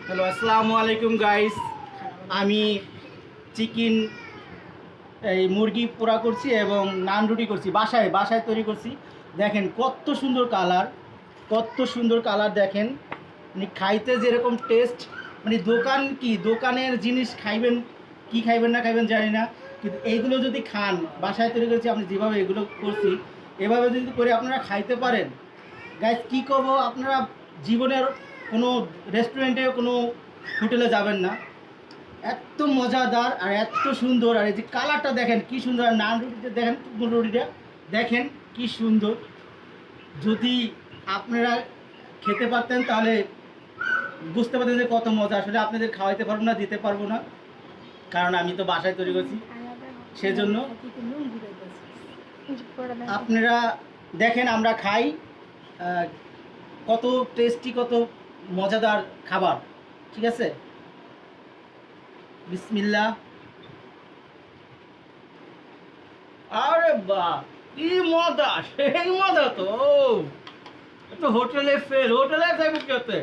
Hello, আসসালামু আলাইকুম guys. আমি চিকেন মুরগি পোড়া করছি এবং নান রুটি করছি, বাসায় তৈরি করছি। দেখেন কত সুন্দর কালার, দেখেন। মানে খাইতে যেরকম টেস্ট, মানে দোকানের জিনিস খাইবেন কি খাইবেন না খাইবেন জানি না, কিন্তু এইগুলো যদি খান, বাসায় তৈরি করছি, আমি যেভাবে এগুলো করছি এভাবে যদি করে আপনারা খাইতে পারেন গাইস, কি করবো, আপনারা জীবনের কোনো রেস্টুরেন্টে কোনো হোটেলে যাবেন না। এত মজাদার আর এত সুন্দর, আর এই যে কালারটা দেখেন কি সুন্দর, আর নান রুটিটা দেখেন, রুটিটা দেখেন কি সুন্দর। যদি আপনারা খেতে পারতেন তাহলে বুঝতে পারতেন যে কত মজা। আসলে আপনাদের খাওয়াইতে পারবো না, দিতে পারবো না, কারণ আমি তো বাসায় তৈরি করছি। সেজন্য আপনারা দেখেন আমরা খাই, কত টেস্টি, কত মজাদার খাবার। ঠিক আছে, বিসমিল্লাহ। আরে বাহ, কি মজা, সেই মজা তো হোটেলে যাইব কি হতে।